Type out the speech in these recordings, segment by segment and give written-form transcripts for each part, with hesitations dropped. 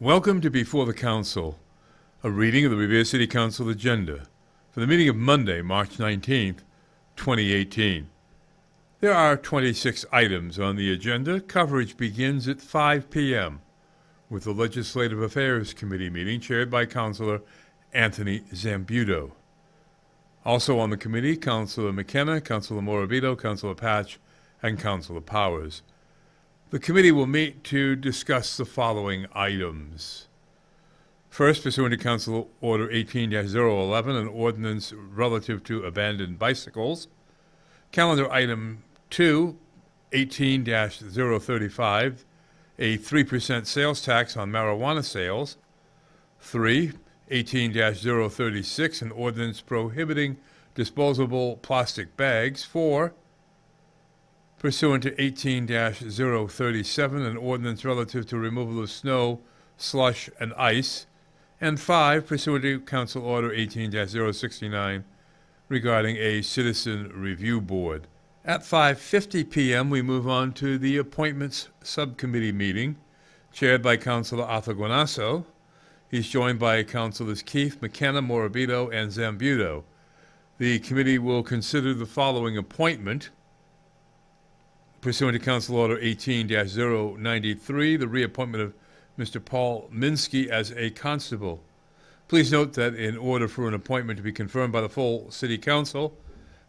Welcome to Before the Council, a reading of the Revere City Council agenda for the meeting of Monday, March 19th, 2018. There are 26 items on the agenda. Coverage begins at 5 p.m. with the Legislative Affairs Committee meeting chaired by Councilor Anthony Zambudo. Also on the committee, Councilor McKenna, Councilor Morabito, Councilor Patch, and Councilor Powers. The committee will meet to discuss the following items. First, pursuant to Council Order 18-011, an ordinance relative to abandoned bicycles. Calendar Item 2, 18-035, a 3% sales tax on marijuana sales. 3, 18-036, an ordinance prohibiting disposable plastic bags. 4, pursuant to 18-037, an ordinance relative to removal of snow, slush, and ice. And 5, pursuant to Council Order 18-069, regarding a citizen review board. At 5:50 p.m., we move on to the Appointments Subcommittee meeting, chaired by Councilor Arthur Guanasso. He's joined by Councilors Keith, McKenna, Morabito, and Zambudo. The committee will consider the following appointment. Pursuant to Council Order 18-093, the reappointment of Mr. Paul Minsky as a constable. Please note that in order for an appointment to be confirmed by the full City Council,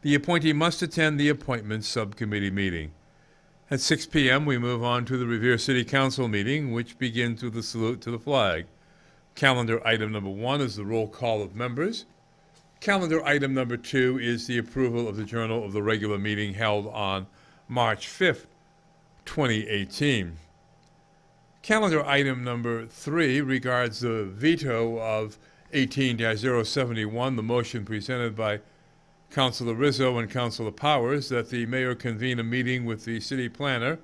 the appointee must attend the Appointments Subcommittee meeting. At 6 p.m., we move on to the Revere City Council meeting, which begins with a salute to the flag. Calendar Item number 1 is the roll call of members. Calendar Item number 2 is the approval of the journal of the regular meeting held on March 5th, 2018. Calendar Item number 3 regards the veto of 18-071, the motion presented by Councilor Rizzo and Councilor Powers that the mayor convene a meeting with the city planner,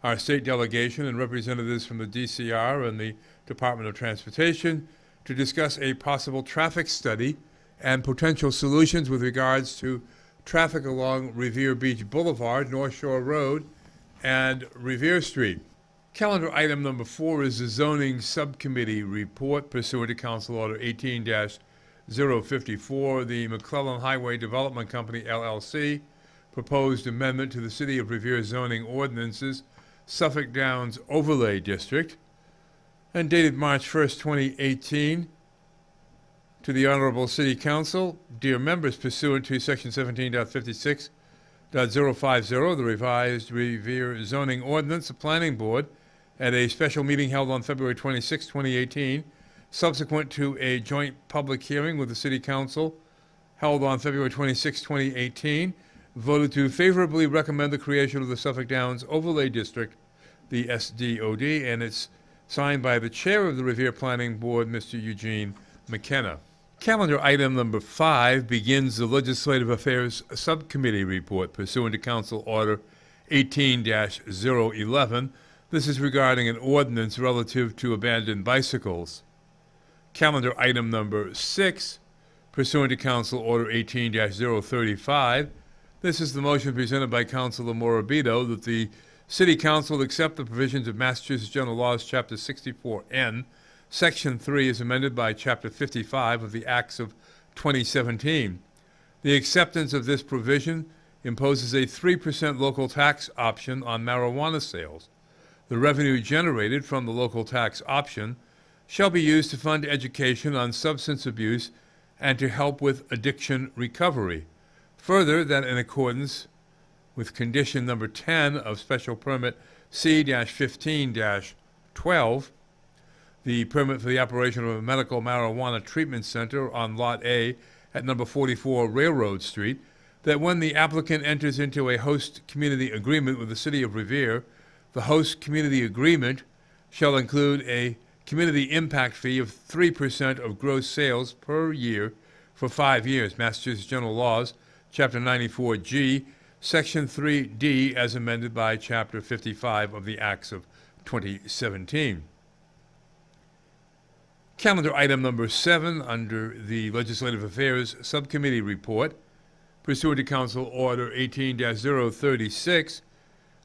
our state delegation, and representatives from the DCR and the Department of Transportation to discuss a possible traffic study and potential solutions with regards to traffic along Revere Beach Boulevard, North Shore Road, and Revere Street. Calendar Item number 4 is the Zoning Subcommittee report pursuant to Council Order 18-054, the McClellan Highway Development Company, LLC, proposed amendment to the City of Revere zoning ordinances, Suffolk Downs Overlay District, and dated March 1st, 2018. To the Honorable City Council, dear members, pursuant to Section 17.56.050, the revised Revere zoning ordinance, the Planning Board, at a special meeting held on February 26, 2018, subsequent to a joint public hearing with the City Council held on February 26, 2018, voted to favorably recommend the creation of the Suffolk Downs Overlay District, the SDOD, and it's signed by the Chair of the Revere Planning Board, Mr. Eugene McKenna. Calendar Item number 5 begins the Legislative Affairs Subcommittee report pursuant to Council Order 18-011. This is regarding an ordinance relative to abandoned bicycles. Calendar Item number 6, pursuant to Council Order 18-035. This is the motion presented by Councilor Morabito that the City Council accept the provisions of Massachusetts General Laws, Chapter 64N, Section 3 is amended by Chapter 55 of the Acts of 2017. The acceptance of this provision imposes a 3% local tax option on marijuana sales. The revenue generated from the local tax option shall be used to fund education on substance abuse and to help with addiction recovery. Further, that in accordance with condition number 10 of Special Permit C-15-12, the permit for the operation of a medical marijuana treatment center on Lot A at number 44 Railroad Street, that when the applicant enters into a host community agreement with the City of Revere, the host community agreement shall include a community impact fee of 3% of gross sales per year for 5 years, Massachusetts General Laws, Chapter 94G, Section 3D, as amended by Chapter 55 of the Acts of 2017. Calendar Item number 7 under the Legislative Affairs Subcommittee report, pursuant to Council Order 18-036.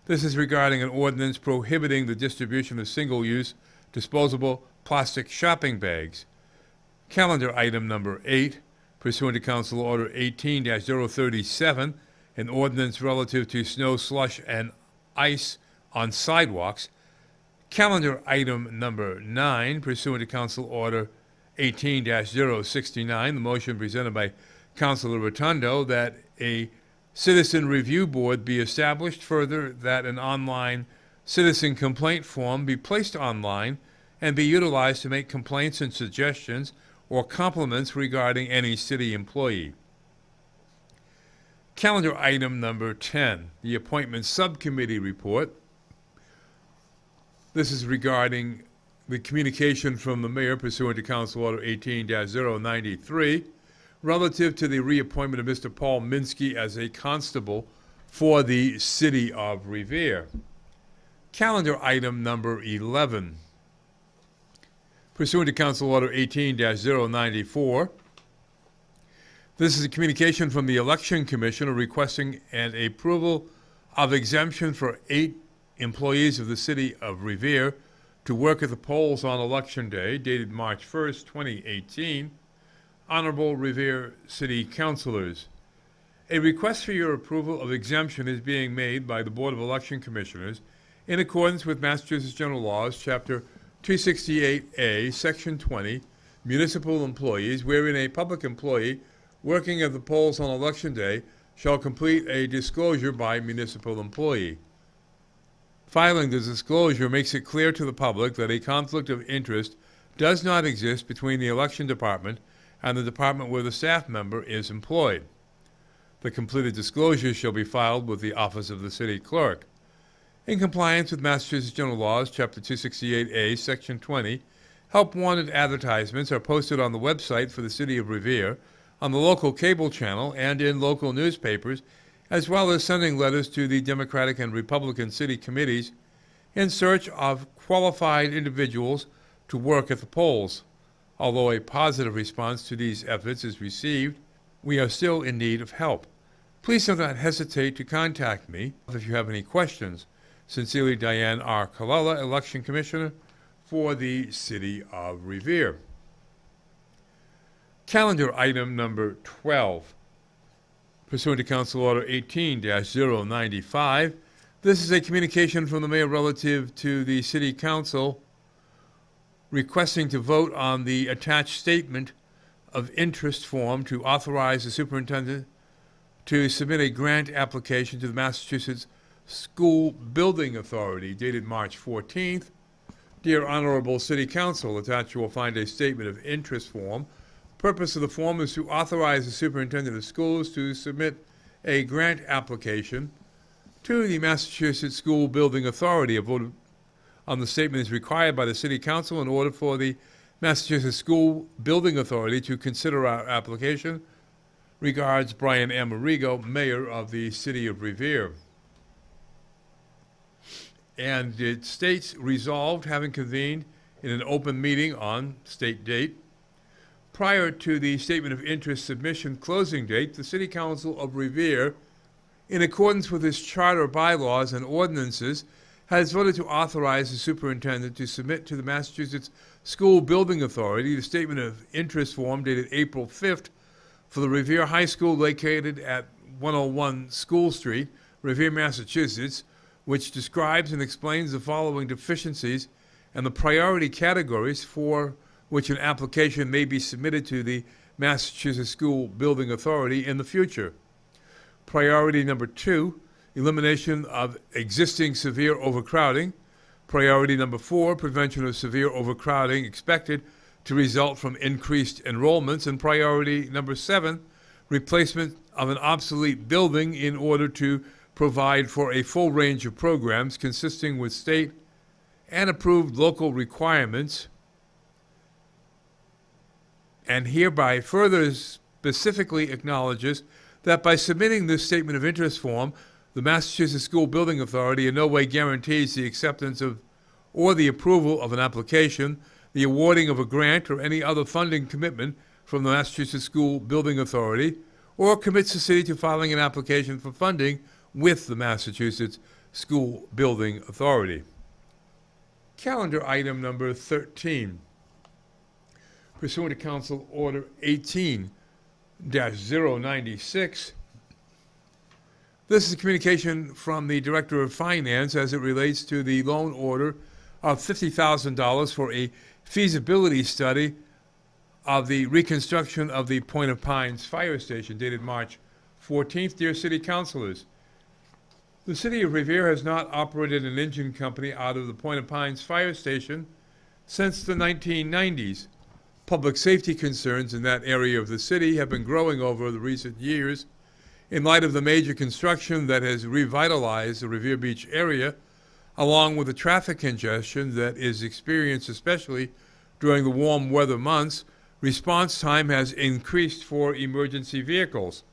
This is regarding an ordinance prohibiting the distribution of single-use disposable plastic shopping bags. Calendar item number 8, pursuant to Council Order 18-037, an ordinance relative to snow, slush, and ice on sidewalks. Calendar item number 9, pursuant to Council Order 18-069, the motion presented by Councilor Rotundo that a citizen review board be established, further that an online citizen complaint form be placed online and be utilized to make complaints and suggestions or compliments regarding any city employee. Calendar item number 10, the appointment subcommittee report. This is regarding the communication from the mayor pursuant to Council Order 18-093 relative to the reappointment of Mr. Paul Minsky as a constable for the city of Revere. Calendar item number 11. Pursuant to Council Order 18-094, this is a communication from the Election Commissioner requesting an approval of exemption for 8 employees of the city of Revere to work at the polls on Election Day, dated March 1st, 2018. Honorable Revere City Councilors, a request for your approval of exemption is being made by the Board of Election Commissioners in accordance with Massachusetts General Laws, Chapter 268A, Section 20, Municipal Employees, wherein a public employee working at the polls on Election Day shall complete a disclosure by municipal employee. Filing the disclosure makes it clear to the public that a conflict of interest does not exist between the election department and the department where the staff member is employed. The completed disclosure shall be filed with the Office of the City Clerk. In compliance with Massachusetts General Laws, Chapter 268A, Section 20, help-wanted advertisements are posted on the website for the City of Revere, on the local cable channel, and in local newspapers, as well as sending letters to the Democratic and Republican city committees in search of qualified individuals to work at the polls. Although a positive response to these efforts is received, we are still in need of help. Please do not hesitate to contact me if you have any questions. Sincerely, Diane R. Colella, Election Commissioner for the City of Revere. Calendar item number 12. Pursuant to Council Order 18-095, this is a communication from the mayor relative to the City Council requesting to vote on the attached statement of interest form to authorize the superintendent to submit a grant application to the Massachusetts School Building Authority, dated March 14th. Dear Honorable City Council, attached you will find a statement of interest form. Purpose of the form is to authorize the superintendent of schools to submit a grant application to the Massachusetts School Building Authority. A vote on the statement is required by the City Council in order for the Massachusetts School Building Authority to consider our application. Regards, Brian Amerigo, Mayor of the City of Revere. And it states, resolved, having convened in an open meeting on state date, prior to the statement of interest submission closing date, the City Council of Revere, in accordance with its charter, bylaws, and ordinances, has voted to authorize the superintendent to submit to the Massachusetts School Building Authority the statement of interest form dated April 5th for the Revere High School located at 101 School Street, Revere, Massachusetts, which describes and explains the following deficiencies and the priority categories for which an application may be submitted to the Massachusetts School Building Authority in the future. Priority number 2, elimination of existing severe overcrowding. Priority number 4, prevention of severe overcrowding expected to result from increased enrollments. And priority number 7, replacement of an obsolete building in order to provide for a full range of programs consisting with state and approved local requirements, and hereby further specifically acknowledges that by submitting this statement of interest form, the Massachusetts School Building Authority in no way guarantees the acceptance of or the approval of an application, the awarding of a grant, or any other funding commitment from the Massachusetts School Building Authority, or commits the city to filing an application for funding with the Massachusetts School Building Authority. Calendar item number 13. pursuant to Council Order 18-096. This is a communication from the Director of Finance as it relates to the loan order of $50,000 for a feasibility study of the reconstruction of the Point of Pines Fire Station, dated March 14th. Dear City Councilors, the City of Revere has not operated an engine company out of the Point of Pines Fire Station since the 1990s. Public safety concerns in that area of the city have been growing over the recent years in light of the major construction that has revitalized the Revere Beach area, along with the traffic congestion that is experienced especially during the warm weather months. Response time has increased for emergency vehicles.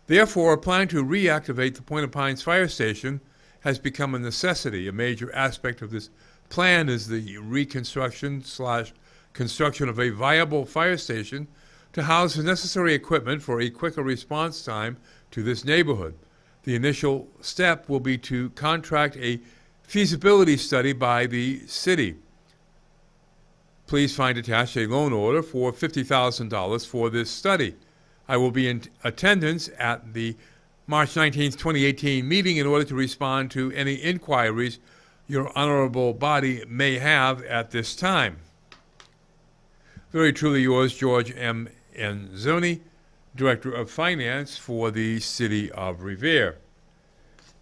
Therefore, a plan to reactivate the Point of Pines Fire Station has become a necessity. A major aspect of this plan is the reconstruction/construction of a viable fire station to house the necessary equipment for a quicker response time to this neighborhood. The initial step will be to contract a feasibility study by the city. Please find attached a loan order for $50,000 for this study. I will be in attendance at the March 19th, 2018 meeting in order to respond to any inquiries your honorable body may have at this time. Very truly yours, George M. Enzoni, Director of Finance for the City of Revere.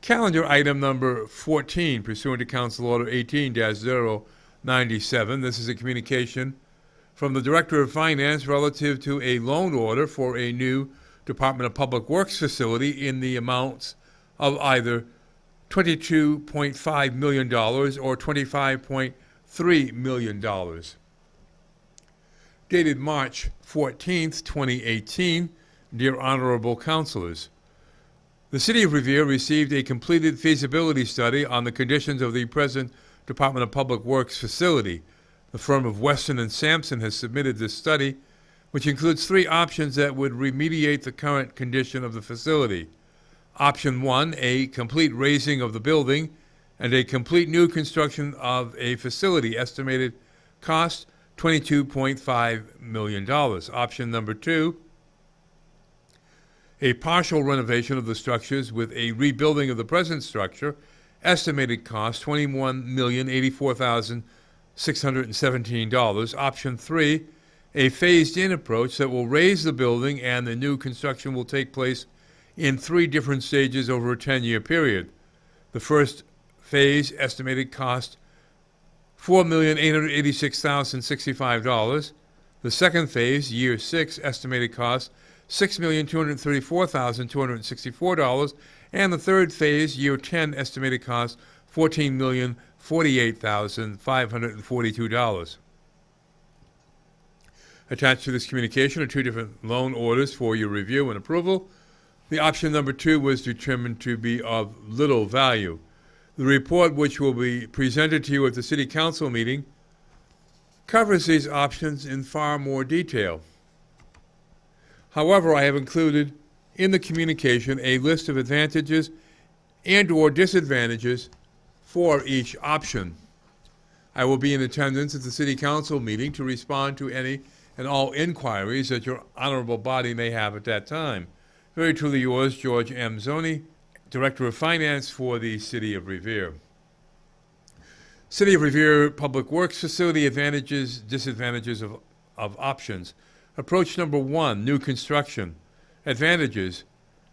Calendar item number 14, pursuant to Council Order 18-097. This is a communication from the Director of Finance relative to a loan order for a new Department of Public Works facility in the amounts of either $22.5 million or $25.3 million. Dated March 14th, 2018, dear Honorable Councilors, the City of Revere received a completed feasibility study on the conditions of the present Department of Public Works facility. The firm of Weston and Sampson has submitted this study, which includes 3 options that would remediate the current condition of the facility. Option 1, a complete raising of the building and a complete new construction of a facility. Estimated cost, $22.5 million. Option number 2, a partial renovation of the structures with a rebuilding of the present structure. Estimated cost, $21,084,617. Option 3, a phased-in approach that will raise the building and the new construction will take place in 3 different stages over a 10-year period. The first phase, estimated cost, $4,886,065. The second phase, year 6, estimated cost, $6,234,264. And the third phase, year 10, estimated cost, $14,048,542. Attached to this communication are 2 different loan orders for your review and approval. The option number 2 was determined to be of little value. The report, which will be presented to you at the City Council meeting, covers these options in far more detail. However, I have included in the communication a list of advantages and/or disadvantages for each option. I will be in attendance at the City Council meeting to respond to any and all inquiries that your honorable body may have at that time. Very truly yours, George M. Zoni, Director of Finance for the City of Revere. City of Revere Public Works Facility advantages, disadvantages of options. Approach number 1, new construction. Advantages: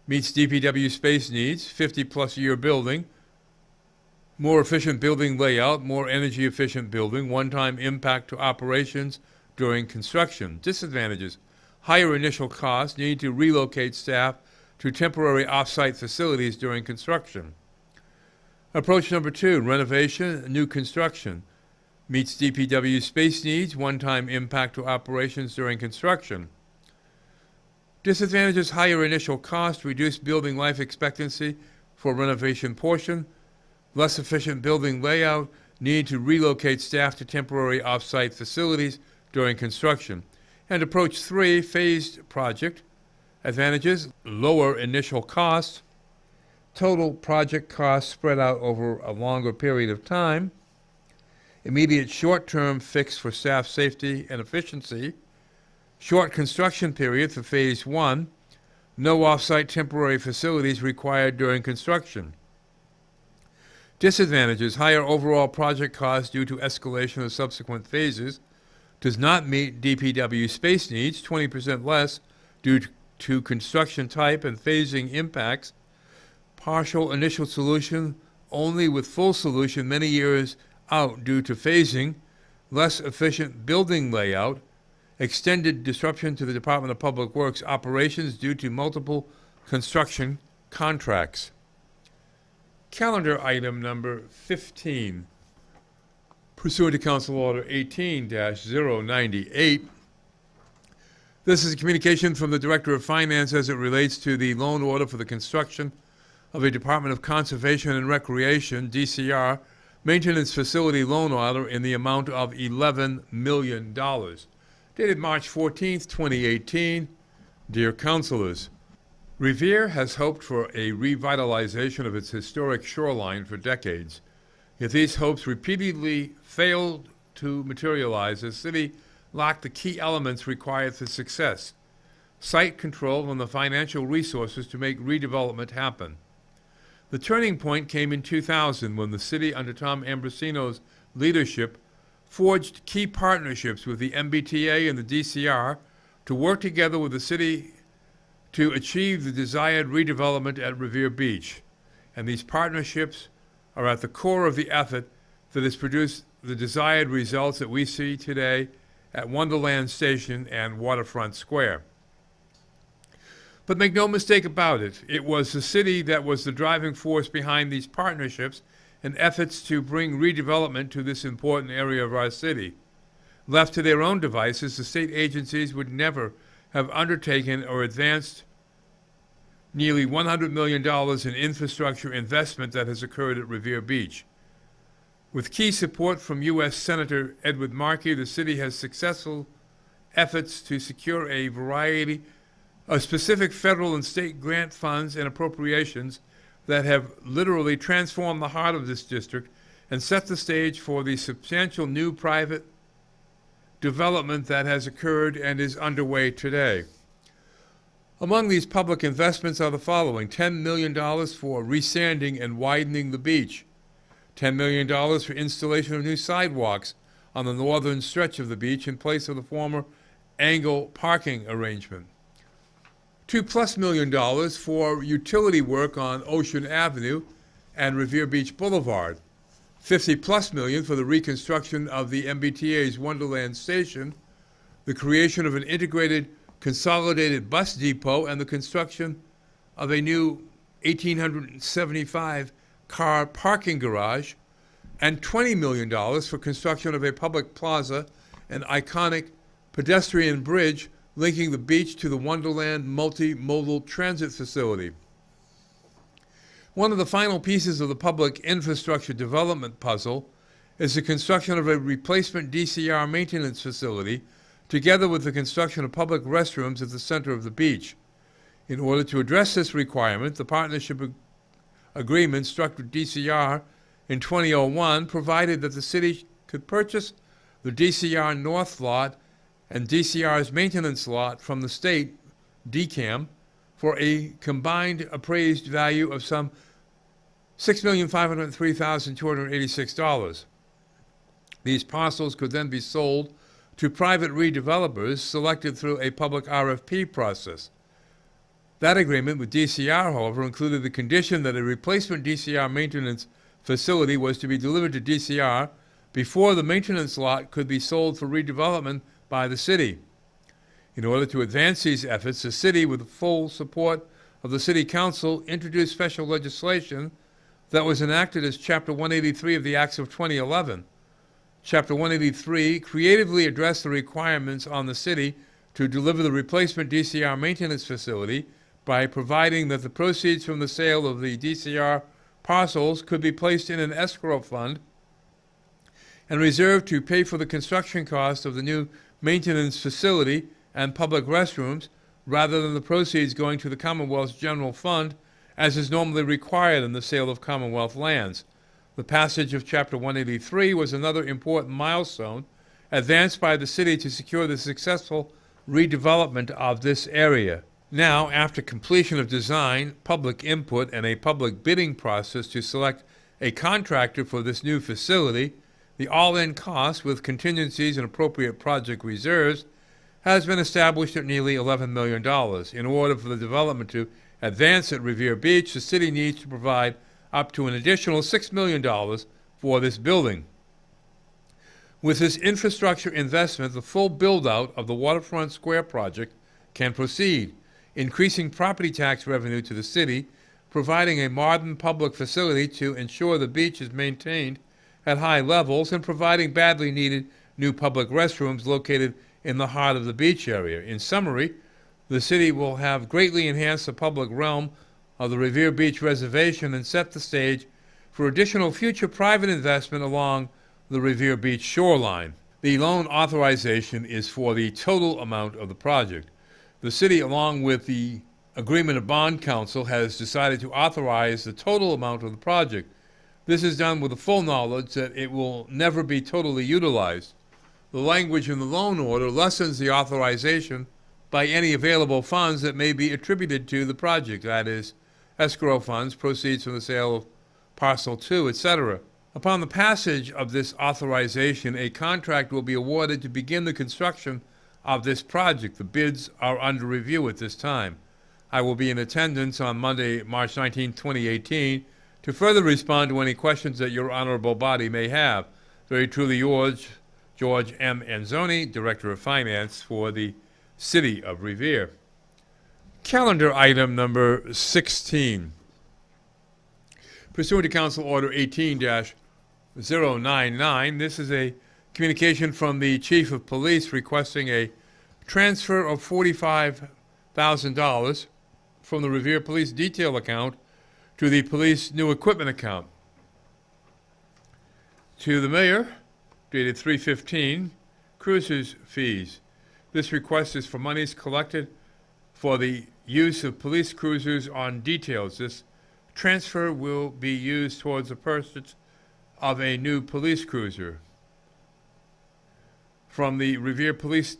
meets DPW space needs, 50-plus year building, more efficient building layout, more energy efficient building, one-time impact to operations during construction. Disadvantages: higher initial cost, need to relocate staff to temporary off-site facilities during construction. Approach number 2, renovation, new construction. Meets DPW space needs, one-time impact to operations during construction. Disadvantages: higher initial cost, reduced building life expectancy for renovation portion, less efficient building layout, need to relocate staff to temporary off-site facilities during construction. And approach 3, phased project. Advantages: lower initial cost, total project cost spread out over a longer period of time, immediate short-term fix for staff safety and efficiency, short construction period for Phase 1, no off-site temporary facilities required during construction. Disadvantages: higher overall project costs due to escalation of subsequent phases, does not meet DPW space needs, 20% less due to construction type and phasing impacts, partial initial solution only with full solution many years out due to phasing, less efficient building layout, extended disruption to the Department of Public Works operations due to multiple construction contracts. Calendar item number 15. Pursuant to Council Order 18-098, this is a communication from the Director of Finance as it relates to the loan order for the construction of a Department of Conservation and Recreation, DCR, maintenance facility loan order in the amount of $11 million. Dated March 14th, 2018. Dear Councilors, Revere has hoped for a revitalization of its historic shoreline for decades. Yet these hopes repeatedly failed to materialize. The city lacked the key elements required for success: site control and the financial resources to make redevelopment happen. The turning point came in 2000 when the city, under Tom Ambrosino's leadership, forged key partnerships with the MBTA and the DCR to work together with the city to achieve the desired redevelopment at Revere Beach. And these partnerships are at the core of the effort that has produced the desired results that we see today at Wonderland Station and Waterfront Square. But make no mistake about it, it was the city that was the driving force behind these partnerships and efforts to bring redevelopment to this important area of our city. Left to their own devices, the state agencies would never have undertaken or advanced nearly $100 million in infrastructure investment that has occurred at Revere Beach. With key support from U.S. Senator Edward Markey, the city has successful efforts to secure a variety of specific federal and state grant funds and appropriations that have literally transformed the heart of this district and set the stage for the substantial new private development that has occurred and is underway today. Among these public investments are the following: $10 million for resanding and widening the beach, $10 million for installation of new sidewalks on the northern stretch of the beach in place of the former angle parking arrangement, $2+ million for utility work on Ocean Avenue and Revere Beach Boulevard, $50+ million for the reconstruction of the MBTA's Wonderland Station, the creation of an integrated consolidated bus depot, and the construction of a new 1,875 car parking garage, and $20 million for construction of a public plaza, an iconic pedestrian bridge linking the beach to the Wonderland multimodal transit facility. One of the final pieces of the public infrastructure development puzzle is the construction of a replacement DCR maintenance facility, together with the construction of public restrooms at the center of the beach. In order to address this requirement, the partnership agreement struck with DCR in 2001 provided that the city could purchase the DCR North lot and DCR's maintenance lot from the state, DCAM, for a combined appraised value of some $6,503,286. These parcels could then be sold to private redevelopers selected through a public RFP process. That agreement with DCR, however, included the condition that a replacement DCR maintenance facility was to be delivered to DCR before the maintenance lot could be sold for redevelopment by the city. In order to advance these efforts, the city, with the full support of the City Council, introduced special legislation that was enacted as Chapter 183 of the Acts of 2011. Chapter 183 creatively addressed the requirements on the city to deliver the replacement DCR maintenance facility by providing that the proceeds from the sale of the DCR parcels could be placed in an escrow fund and reserved to pay for the construction cost of the new maintenance facility and public restrooms, rather than the proceeds going to the Commonwealth's general fund, as is normally required in the sale of Commonwealth lands. The passage of Chapter 183 was another important milestone advanced by the city to secure the successful redevelopment of this area. Now, after completion of design, public input, and a public bidding process to select a contractor for this new facility, the all-in cost, with contingencies and appropriate project reserves, has been established at nearly $11 million. In order for the development to advance at Revere Beach, the city needs to provide up to an additional $6 million for this building. With this infrastructure investment, the full build-out of the Waterfront Square project can proceed, increasing property tax revenue to the city, providing a modern public facility to ensure the beach is maintained at high levels, and providing badly needed new public restrooms located in the heart of the beach area. In summary, the city will have greatly enhanced the public realm of the Revere Beach Reservation and set the stage for additional future private investment along the Revere Beach shoreline. The loan authorization is for the total amount of the project. The city, along with the Agreement of Bond Council, has decided to authorize the total amount of the project. This is done with the full knowledge that it will never be totally utilized. The language in the loan order lessens the authorization by any available funds that may be attributed to the project, that is, escrow funds, proceeds from the sale of Parcel 2, etc. Upon the passage of this authorization, a contract will be awarded to begin the construction of this project. The bids are under review at this time. I will be in attendance on Monday, March 19, 2018, to further respond to any questions that your honorable body may have. Very truly yours, George M. Anzoni, Director of Finance for the City of Revere. Calendar item number 16. Pursuant to Council Order 18-099, this is a communication from the Chief of Police requesting a transfer of $45,000 from the Revere Police Detail account to the Police New Equipment account. To the Mayor, dated 3/15, cruisers fees. This request is for monies collected for the use of police cruisers on details. This transfer will be used towards the purchase of a new police cruiser. From the Revere Police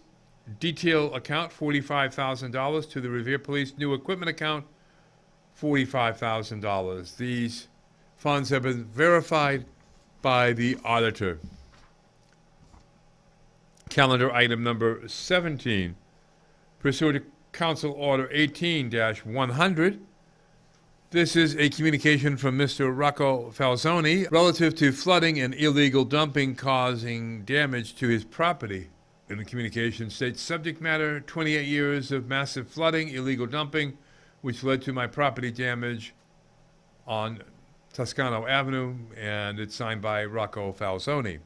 Detail account, $45,000, to the Revere Police New Equipment account, $45,000. These funds have been verified by the auditor. Calendar item number 17. Pursuant to Council Order 18-100, this is a communication from Mr. Rocco Falzoni relative to flooding and illegal dumping causing damage to his property. In the communication states, subject matter, 28 years of massive flooding, illegal dumping, which led to my property damage on Toscano Avenue, and it's signed by Rocco Falzoni.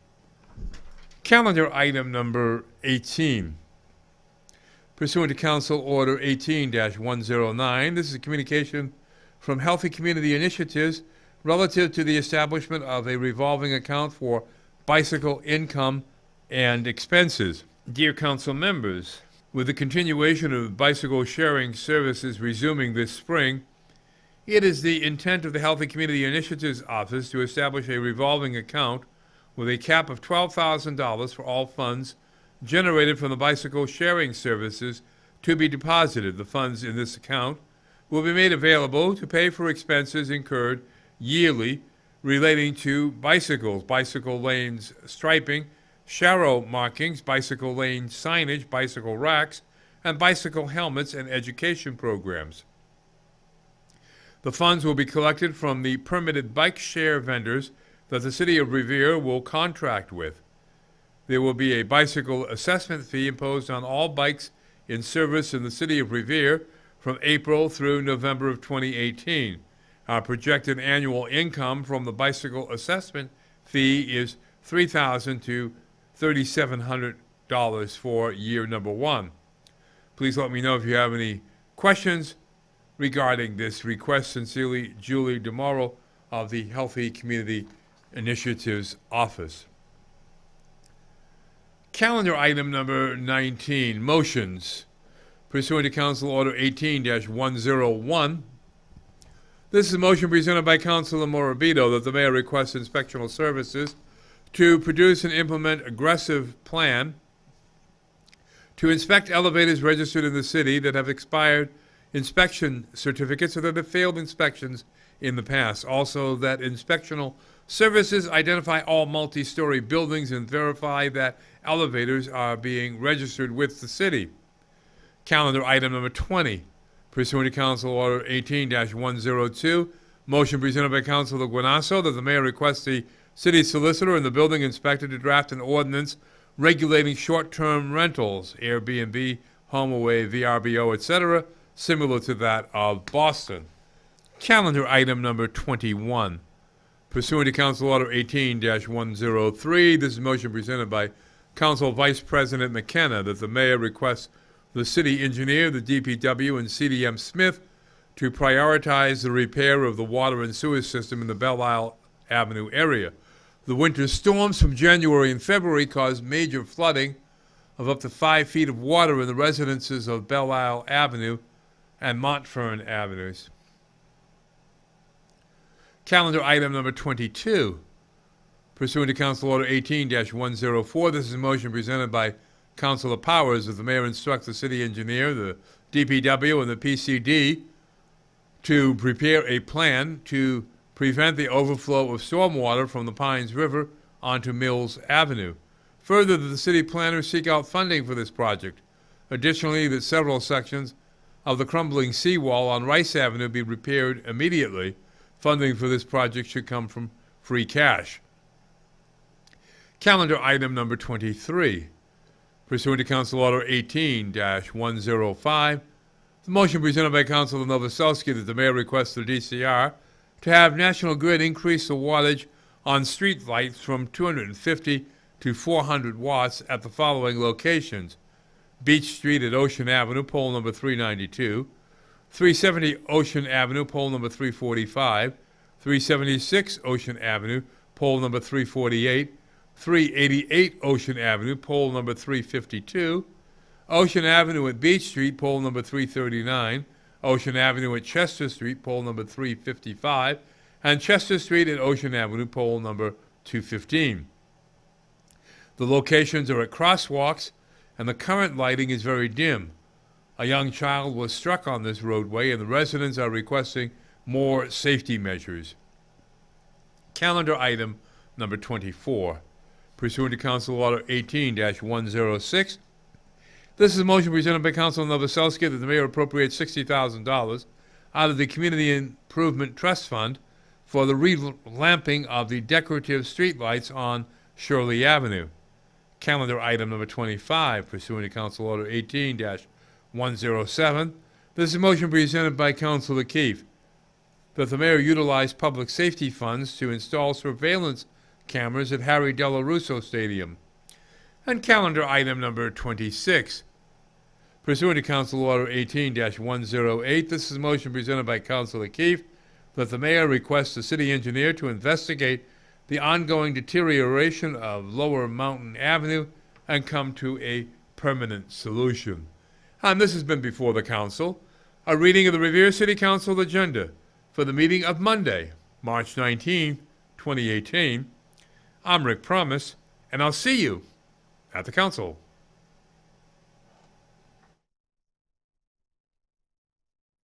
Calendar item number 18. Pursuant to Council Order 18-109, this is a communication from Healthy Community Initiatives relative to the establishment of a revolving account for bicycle income and expenses. Dear Council members, with the continuation of bicycle sharing services resuming this spring, it is the intent of the Healthy Community Initiatives Office to establish a revolving account with a cap of $12,000 for all funds generated from the bicycle sharing services to be deposited. The funds in this account will be made available to pay for expenses incurred yearly relating to bicycles, bicycle lanes striping, sharrow markings, bicycle lane signage, bicycle racks, and bicycle helmets and education programs. The funds will be collected from the permitted bike share vendors that the City of Revere will contract with. There will be a bicycle assessment fee imposed on all bikes in service in the City of Revere from April through November of 2018. Our projected annual income from the bicycle assessment fee is $3,000 to $3,700 for year number 1. Please let me know if you have any questions regarding this request. Sincerely, Julie DeMauro of the Healthy Community Initiatives Office. Calendar item number 19, motions. Pursuant to Council Order 18-101, This is a motion presented by Councilor Morabito that the mayor requests inspectional services to produce and implement aggressive plan to inspect elevators registered in the city that have expired inspection certificates or that have failed inspections in the past. Also, that inspectional services identify all multi-story buildings and verify that elevators are being registered with the city. Calendar item number 20, pursuant to Council Order 18-102, motion presented by Councilor Guanasso that the mayor requests the city solicitor and the building inspector to draft an ordinance regulating short-term rentals, Airbnb, HomeAway, VRBO, etc., similar to that of Boston. Calendar item number 21. Pursuant to Council Order 18-103, this is a motion presented by Council Vice President McKenna that the mayor requests the city engineer, the DPW, and CDM Smith to prioritize the repair of the water and sewer system in the Belle Isle Avenue area. The winter storms from January and February caused major flooding of up to 5 feet of water in the residences of Belle Isle Avenue and Montfern Avenues. Calendar item number 22. Pursuant to Council Order 18-104, this is a motion presented by Councilor Powers that the mayor instructs the city engineer, the DPW, and the PCD to prepare a plan to prevent the overflow of stormwater from the Pines River onto Mills Avenue. Further, that the city planners seek out funding for this project. Additionally, that several sections of the crumbling seawall on Rice Avenue be repaired immediately. Funding for this project should come from free cash. Calendar item number 23. Pursuant to Council Order 18-105, the motion presented by Councilor Novoselsky that the mayor requests the DCR to have National Grid increase the wattage on street lights from 250 to 400 watts at the following locations: Beach Street at Ocean Avenue, pole number 392, 370 Ocean Avenue, pole number 345, 376 Ocean Avenue, pole number 348, 388 Ocean Avenue, pole number 352, Ocean Avenue at Beach Street, pole number 339, Ocean Avenue at Chester Street, pole number 355, and Chester Street at Ocean Avenue, pole number 215. The locations are at crosswalks, and the current lighting is very dim. A young child was struck on this roadway, and the residents are requesting more safety measures. Calendar item number 24. Pursuant to Council Order 18-106, this is a motion presented by Councilor Novoselsky that the mayor appropriate $60,000 out of the Community Improvement Trust Fund for the relamping of the decorative streetlights on Shirley Avenue. Calendar item number 25, pursuant to Council Order 18-107, this is a motion presented by Councilor Keefe that the mayor utilize public safety funds to install surveillance cameras at Harry Della Russo Stadium. And calendar item number 26. Pursuant to Council Order 18-108, this is a motion presented by Councilor Keefe that the mayor requests the city engineer to investigate the ongoing deterioration of Lower Mountain Avenue and come to a permanent solution. And this has been before the council, a reading of the Revere City Council agenda for the meeting of Monday, March 19, 2018. I'm Rick Promise, and I'll see you at the council.